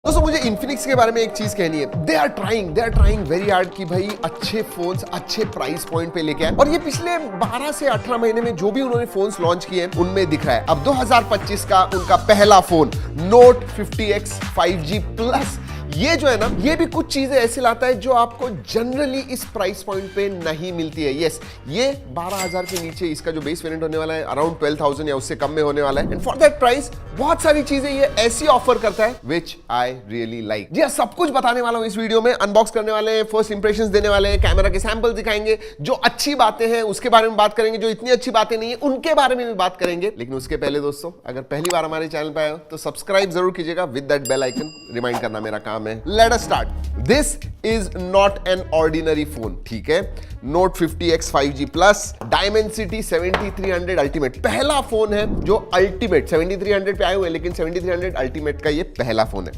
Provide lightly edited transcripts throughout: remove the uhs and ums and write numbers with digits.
दोस्तों मुझे इन्फिनिक्स के बारे में एक चीज कहनी है। They are trying very hard कि भाई अच्छे फोन्स अच्छे प्राइस पॉइंट पे लेके आए, और ये पिछले 12 से 18 महीने में जो भी उन्होंने फोन्स लॉन्च किए हैं उनमें दिख रहा है। अब 2025 का उनका पहला phone note 50X 5G plus, ये जो है ना, ये भी कुछ चीजें ऐसे लाता है जो आपको जनरली इस प्राइस पॉइंट पे नहीं मिलती है। यस, ये 12,000 के नीचे इसका जो बेस वेरिएंट होने वाला है अराउंड 12,000 या उससे कम में होने वाला है। एंड फॉर दैट प्राइस बहुत सारी चीजें ये ऐसी ऑफर करता है विच आई रियली लाइक। जी हाँ, सब कुछ बताने वाला हूं इस वीडियो में। अनबॉक्स करने वाले हैं, फर्स्ट इंप्रेशंस देने वाले हैं, कैमरा के सैंपल दिखाएंगे, जो अच्छी बातें हैं उसके बारे में बात करेंगे, जो इतनी अच्छी बातें नहीं है उनके बारे में भी बात करेंगे। लेकिन उसके पहले दोस्तों, अगर पहली बार हमारे चैनल पर आए हो तो सब्सक्राइब जरूर कीजिएगा with that bell icon, remind करना मेरा काम है। Let us start. This is not an ordinary phone, ठीक है। Note 50X 5G Plus Dimensity 7300 Ultimate पहला फोन है जो अल्टीमेट 7300 पे आए हुए, लेकिन 7300 अल्टीमेट का ये पहला फोन है।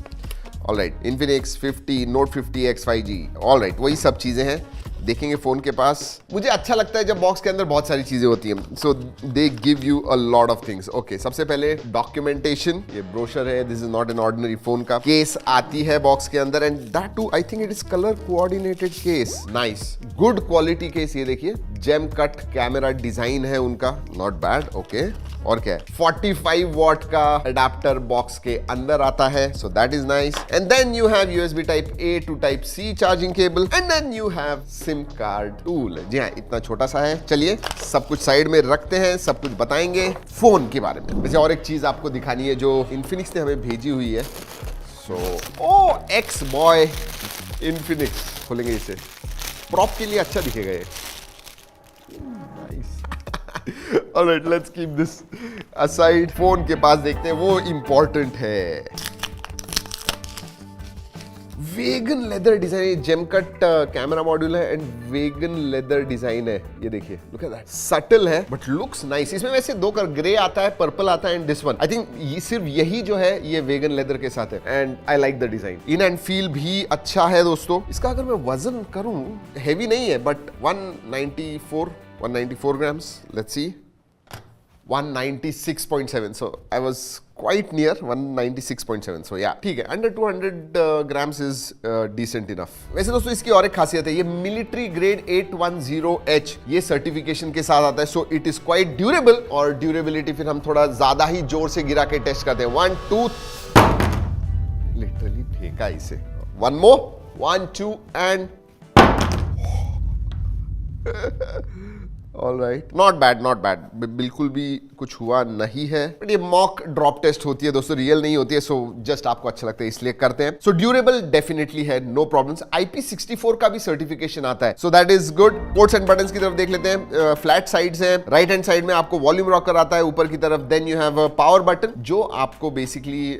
Alright, Infinix 50 Note 50X 5G, alright, वही सब चीजें हैं, देखेंगे फोन के पास। मुझे अच्छा लगता है जब बॉक्स के अंदर बहुत सारी चीजें होती हैं, so they give you a lot of things. Okay, सबसे पहले डॉक्यूमेंटेशन, ये ब्रोशर है, this is not an ordinary phone का। केस आती है बॉक्स के अंदर, and that too I think it is colour coordinated case, nice, good quality case. ये देखिए, जेम कट कैमरा डिजाइन है उनका, नॉट बैड। ओके, और क्या है, 45 वॉट का अडेप्टर बॉक्स के अंदर आता है, so that is nice. And then you have USB type A to type C charging cable, and then you have SIM card tool. जी हाँ, इतना छोटा सा है। चलिए सब कुछ साइड में रखते हैं, सब कुछ बताएंगे फोन के बारे में। वैसे और एक चीज आपको दिखानी है जो इन्फिनिक्स ने हमें भेजी हुई है। ओ एक्स बॉय इन्फिनिक्स, खोलेंगे इसे, प्रॉप के लिए अच्छा दिखेगा ये। Alright, let's keep this aside. Phone के पास देखते हैं, वो इंपॉर्टेंट है। Vegan leather design, gem cut camera module है एंड वेगन लेदर डिजाइन है। ये देखिए, लुक एट दैट, सटल है बट लुक्स नाइस। इसमें वैसे दो कलर, ग्रे आता है, पर्पल आता है, and this one I think ये सिर्फ यही जो है ये वेगन लेदर के साथ है, and I like the design. In and feel भी अच्छा है दोस्तों। इसका अगर मैं वजन करूं, हैवी नहीं है but 194 grams, let's see, 196.7, so I was quite near 196.7, so yeah, ठीक है, under 200 grams is decent enough। वैसे दोस्तों इसकी और एक खासियत है, ये मिलिट्री ग्रेड 810H ये सर्टिफिकेशन के साथ आता है, so it is quite durable। और ड्यूरेबिलिटी फिर हम थोड़ा ज्यादा ही जोर से गिरा के टेस्ट करते हैं। 1 2, लिटरली फेंका इसे। 1 more, 1 2 and alright, not bad, बिल्कुल भी कुछ हुआ नहीं है। बट ये मॉक ड्रॉप टेस्ट होती है दोस्तों, रियल नहीं होती है, सो जस्ट आपको अच्छा लगता है इसलिए करते हैं। सो ड्यूरेबल डेफिनेटली है, नो प्रॉब्लम्स। IP64 का भी सर्टिफिकेशन आता है, so that is good. Ports and buttons की तरफ देख लेते हैं। फ्लैट साइड्स हैं, राइट हैंड साइड में आपको वॉल्यूम रॉकर आता है ऊपर की तरफ, then you have power button जो आपको बेसिकली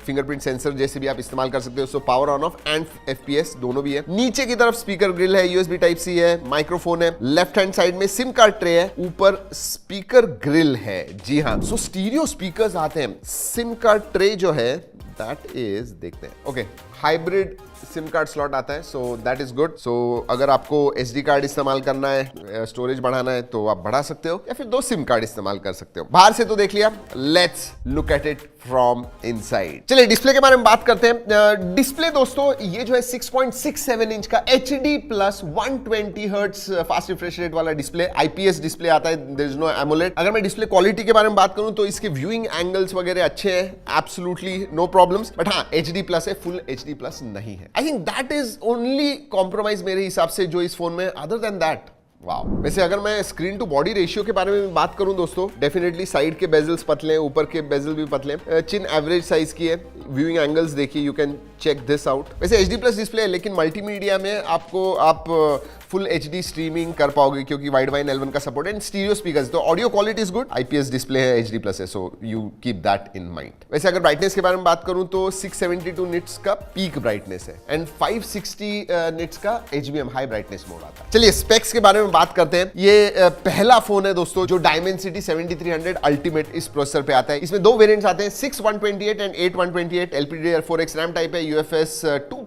फिंगरप्रिंट सेंसर जैसे भी आप इस्तेमाल कर सकते हो, so power on off and FPS दोनों भी है। नीचे की तरफ स्पीकर ग्रिल है, USB टाइप C है, माइक्रोफोन है। लेफ्ट हैंड साइड में सिम कार्ड ट्रे है, ऊपर स्पीकर ग्रिल है। जी हाँ, सो स्टीरियो स्पीकर्स आते हैं। सिम कार्ड ट्रे जो है दैट इज, देखते हैं, okay, hybrid SIM card slot आता है, सो दैट इज गुड। सो अगर आपको SD कार्ड इस्तेमाल करना है, स्टोरेज बढ़ाना है, तो आप बढ़ा सकते हो, या फिर 2 सिम कार्ड इस्तेमाल कर सकते हो। बाहर से तो देख लिया, let's look at it from inside. चलिए डिस्प्ले के बारे में बात करते हैं। डिस्प्ले दोस्तों ये जो है 6.67 इंच का HD plus 120 hertz fast refresh rate वाला डिस्प्ले, IPS डिस्प्ले आता है, देयर इज नो एमोलेड। अगर मैं डिस्प्ले क्वालिटी के बारे में बात करूं तो इसके व्यूइंग एंगल्स वगैरह अच्छे हैं, एब्सोल्युटली नो प्रॉब्लम्स। बट हाँ, HD प्लस है, फुल HD प्लस नहीं है। I think that is only compromise मेरे हिसाब से जो इस फोन में। Other than that, wow. वैसे अगर मैं स्क्रीन टू बॉडी रेशियो के बारे में बात करूं दोस्तों, डेफिनेटली साइड के बेजल्स पतले हैं, ऊपर के बेजल भी पतले हैं, चिन एवरेज साइज की है। व्यूइंग एंगल्स देखिए, you can check this out. वैसे HD प्लस डिस्प्ले है, लेकिन मल्टीमीडिया में आप फुल HD स्ट्रीमिंग कर पाओगे क्योंकि वाइड वाइन L1 का सपोर्ट है, एंड स्टीरियो स्पीकर्स, तो audio quality is good. IPS display है, HD प्लस है, so you keep that in mind. वैसे अगर ब्राइटनेस के बारे में बात करूं तो 672 निट्स का पीक ब्राइटनेस है, एंड 560 निट्स का HBM हाई ब्राइटनेस मोड आता है। चलिए स्पेक्स के बारे में बात करते हैं। ये पहला फोन है दोस्तों जो Dimensity 7300 अल्टीमेट इस प्रोसेसर पे आता है। इसमें 2 वेरिएंट्स आते हैं, 6 128 एंड 8 128। LPDDR4X रैम टाइप है, UFS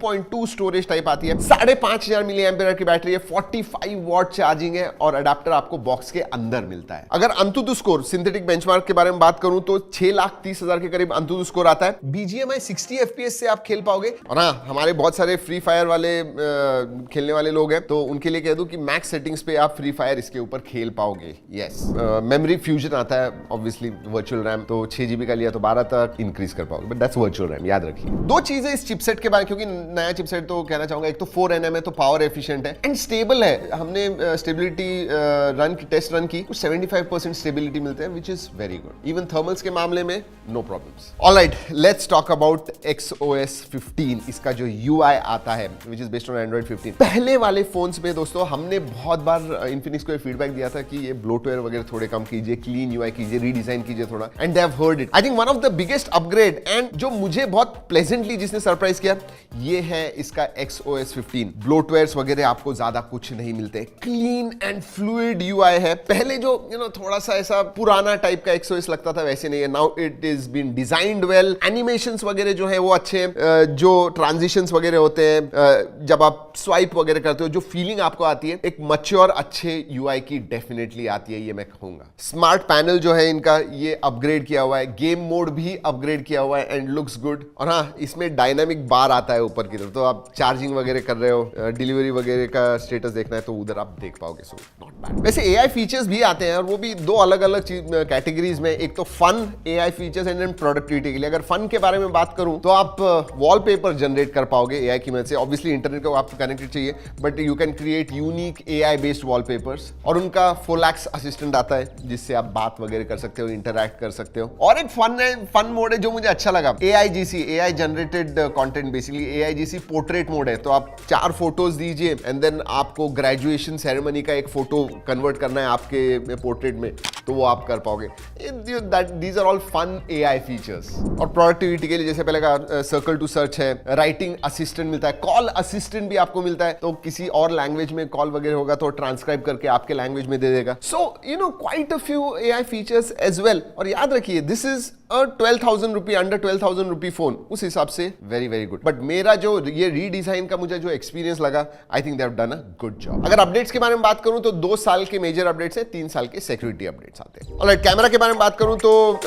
2.2 स्टोरेज टाइप आती है, 5500 मिली एम्पियर की बैटरी है, 45 वॉट चार्जिंग है और अडाप्टर आपको बॉक्स के अंदर मिलता है। अगर अंतुतु स्कोर सिंथेटिक बेंचमार्क के बारे में बात करूं तो 6,30,000 के करीब अंतुतु स्कोर आता है। BGMI 60 FPS से आप खेल पाओगे। और हाँ, हमारे बहुत सारे फ्री फायर वाले खेलने वाले लोग हैं तो उनके लिए कह दूं कि मैक्स सेटिंग्स पे आप फ्री फायर इसके ऊपर खेल पाओगे। यस, मेमोरी फ्यूजन आता है ऑब्वियसली, वर्चुअल रैम तो 6 GB का लिया तो 12 तक इंक्रीज कर पाओगे, बट दैट्स वर्चुअल रैम, याद रखिए। दो चीजें इस चिपसेट के बारे, क्योंकि नया चिपसेट तो कहना चाहूंगा, एक तो 4nm है तो पावर एफिशिएंट है एंड स्टेबल है। हमने स्टेबिलिटी टेस्ट रन की, कुछ 75% स्टेबिलिटी मिलते हैं, which is very good. Even thermals के मामले में no problems. Alright, let's talk about XOS 15, इसका जो UI आता है which is based on Android 15। पहले वाले फोन्स में दोस्तों हमने बहुत बार इन्फिनिक्स को फीडबैक दिया था कि ये ब्लोटवेयर वगैरह थोड़े कम कीजिए, क्लीन UI कीजिए, रीडिजाइन कीजिए थोड़ा, and they have heard it. I think one of the biggest upgrade and जो मुझे बहुत प्लेजेंटली जिसने सरप्राइज किया, ये है इसका XOS 15। ब्लोटवेयर्स वगैरह आपको ज्यादा कुछ नहीं मिलते, क्लीन एंड फ्लूइड UI है। पहले जो थोड़ा सा ऐसा पुराना टाइप का XOS लगता था, वैसे नहीं है। Now it is been designed well, animations वगैरह जो है वो अच्छे, जो ट्रांजिशंस वगैरह होते हैं, जब आप स्वाइप वगैरह करते हो, जो फीलिंग आपको आती है एक मैच्योर अच्छे UI की डेफिनेटली आती है, ये मैं कहूंगा। स्मार्ट पैनल जो है इनका, ये अपग्रेड किया हुआ है, गेम मोड भी अपग्रेड किया हुआ है एंड लुक्स गुड। और हाँ, इसमें डायनामिक बार आता है ऊपर की तरफ, तो आप चार्जिंग वगैरह कर रहे हो, डिलीवरी वगैरह का स्टेटस देखना है तो उधर आप देख पाओगे। So not bad. वैसे AI फीचर्स भी आते हैं और वो भी दो अलग अलग कैटेगरीज में, एक तो fun AI features and then productivity के लिए। अगर फन के बारे में बात करूं तो आप वॉलपेपर जनरेट कर पाओगे AI की मदद से। ऑब्वियसली इंटरनेट को आपको कनेक्टेड चाहिए, but you can create unique AI based wallpapers. और उनका Folax असिस्टेंट आता है जिससे आप बात वगैरह कर सकते हो, इंटरैक्ट कर सकते हो। और एक फन मोड है जो मुझे अच्छा लगा, AIGC, AI generated content, basically AIGC portrait mode है। तो आप 4 फोटोज दीजिए एंड देन आपको ग्रेजुएशन सेरेमनी का एक फोटो कन्वर्ट करना है आपके पोर्ट्रेट में, तो वो आप कर पाओगे। These are all fun AI features. और प्रोडक्टिविटी के लिए जैसे पहले का सर्कल टू सर्च है, राइटिंग असिस्टेंट मिलता है, कॉल असिस्टेंट भी आपको मिलता है, तो किसी और लैंग्वेज में कॉल वगैरह होगा तो ट्रांसक्राइब करके आपके लैंग्वेज में दे देगा। So quite a few AI features as well. और याद रखिए, this is 12,000 rupee, under 12,000 rupee phone, उस हिसाब से वेरी वेरी गुड। बट मेरा जो ये रीडिजाइन का मुझे जो एक्सपीरियंस लगा, I think they have done a good job. अगर अपडेट्स के बारे में बात करूं तो 2 साल के मेजर अपडेट्स हैं, 3 साल के सिक्योरिटी अपडेट्स आते हैं। ऑलराइट, कैमरा के बारे में बात करूं तो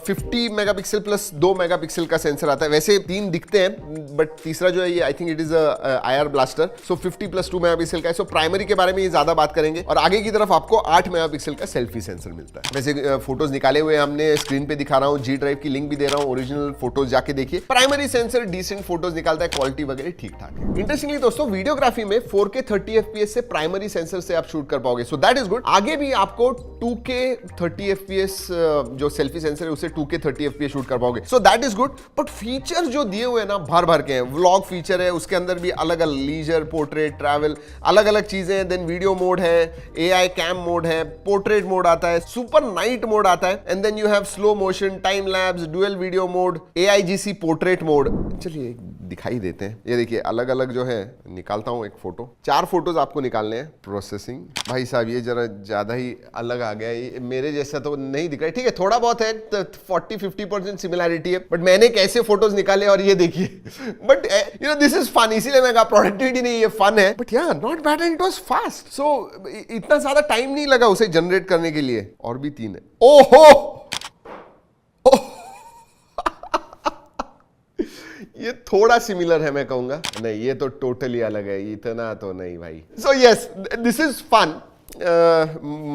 50 मेगापिक्सल प्लस 2 मेगापिक्सल का सेंसर आता है। वैसे 3 दिखते हैं, बट तीसरा जो है ये आई think it is IR blaster, so 50 plus 2 megapixel का है। सो प्राइमरी के बारे में ये ज्यादा बात करेंगे और आगे की तरफ आपको 8 मेगापिक्सल का सेल्फी सेंसर मिलता है। वैसे फोटोज निकाले हुए हमने स्क्रीन पे दिखा रहा हूँ, G ड्राइव की लिंक भी दे रहा हूं, ओरिजिनल फोटोज जाके देखिए। प्राइमरी सेंसर डिसेंट फोटोज निकालता है, क्वालिटी वगैरह ठीक ठाक है। इंटरेस्टिंगली दोस्तों, वीडियोग्राफी में 4K 30 FPS से प्राइमरी सेंसर से आप शूट कर पाओगे, सो दैट इज गुड। आगे भी आपको 2K 30 FPS जो सेल्फी सेंसर है उससे 2K 30 FPS शूट कर पाओगे, सो that is good. But feature जो दिए हुए हैं ना, भर भर के हैं। व्लॉग फीचर है, उसके अंदर भी अलग अलग लीजर, पोर्ट्रेट, ट्रैवल, अलग अलग चीजें हैं। देन वीडियो मोड है, AI कैम मोड है, पोर्ट्रेट मोड आता है, सुपर नाइट मोड आता है, and then you have slow motion, time lapse, dual video mode, AIGC portrait mode. चलिए दिखाई देते हैं, ये देखिए अलग अलग जो है, निकालता हूं एक फोटो। 4 फोटोज आपको निकालने हैं। प्रोसेसिंग, भाई साहब ये जरा ज्यादा ही अलग आ गया, ये मेरे जैसा तो नहीं दिख रहा है। ठीक है, थोड़ा बहुत है, 40-50% सिमिलैरिटी है, बट मैंने कैसे फोटोज निकाले और ये देखिए। बट दिस इज फन, इसीलिए मैं कहा प्रोडक्टिविटी नहीं, ये फन है। But yeah not bad and it was fast, so इतना ज्यादा टाइम नहीं लगा उसे जनरेट करने के लिए। और भी 3 है। ओहो, ये थोड़ा सिमिलर है मैं कहूंगा, नहीं ये तो टोटली अलग है, इतना तो नहीं भाई। So yes, this is fun.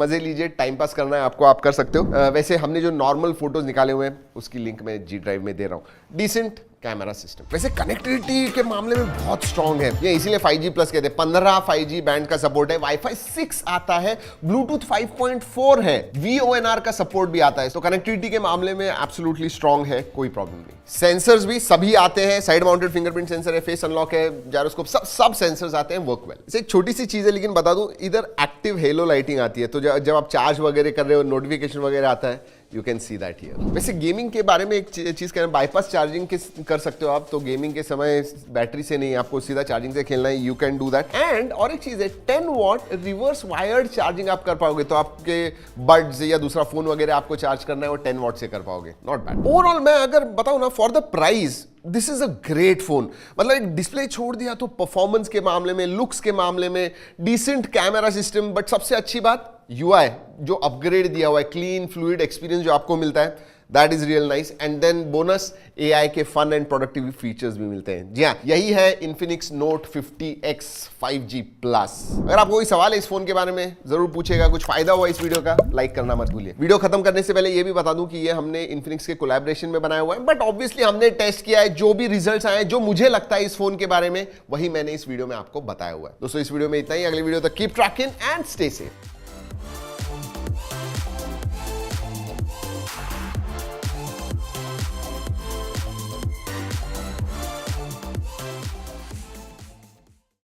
मजे लीजिए, टाइम पास करना है आपको, आप कर सकते हो। वैसे हमने जो नॉर्मल फोटोज निकाले हुए हैं उसकी लिंक मैं G ड्राइव में दे रहा हूं। डिसेंट कैमरा सिस्टम, वैसे कनेक्टिविटी के मामले में बहुत स्ट्रांग है, ये इसीलिए 5G प्लस कहते हैं। 15 5G बैंड का सपोर्ट है, वाईफाई 6 आता है, ब्लूटूथ 5.4 है, VoNR का सपोर्ट भी आता है। तो कनेक्टिविटी के मामले में एब्सोल्युटली स्ट्रांग है, कोई प्रॉब्लम नहीं। सेंसर्स भी सभी आते हैं, साइड माउंटेड फिंगरप्रिंट सेंसर है, फेस अनलॉक है, जायरोस्कोप, सब सेंसर्स आते हैं, वर्क वेल। एक छोटी सी चीज है लेकिन बता दूं, इधर एक्टिव हेलो लाइटिंग आती है, तो जब आप चार्ज वगैरह कर रहे हो, नोटिफिकेशन वगैरह आता है, you can see that here. वैसे गेमिंग के बारे में एक चीज कहना, बाईपास चार्जिंग कर सकते हो आप, तो गेमिंग के समय बैटरी से नहीं, आपको सीधा चार्जिंग से खेलना है, you can do that. And और एक चीज है, 10 वॉट रिवर्स वायर्ड चार्जिंग आप कर पाओगे, तो आपके बड्स या दूसरा फोन वगैरह आपको चार्ज करना है वो 10 वॉट से कर पाओगे, नॉट बैड। ओवरऑल मैं अगर बताऊं ना, for the price this is a great phone. मतलब एक डिस्प्ले छोड़ दिया तो परफॉर्मेंस के मामले में, लुक्स के मामले में, डिसेंट कैमरा सिस्टम, बट सबसे अच्छी बात UI जो अपग्रेड दिया हुआ है, क्लीन फ्लूइड एक्सपीरियंस जो आपको मिलता है, that is real nice. And then bonus AI के फन एंड प्रोडक्टिव फीचर्स भी मिलते हैं। जी हाँ, यही है Infinix Note 50X 5G Plus। अगर आपको कोई सवाल है इस फोन के बारे में जरूर पूछेगा, कुछ फायदा हुआ इस वीडियो का, लाइक करना मत भूलिए। वीडियो खत्म करने से पहले ये भी बता दूं कि ये हमने Infinix के कोलैबोरेशन में बनाया हुआ है, बट ऑब्वियसली हमने टेस्ट किया है, जो भी रिजल्ट्स आए, जो मुझे लगता है इस फोन के बारे में, वही मैंने इस वीडियो में आपको बताया हुआ है। दोस्तों इस वीडियो में इतना ही। अगले वीडियो तक keep trekking and stay safe.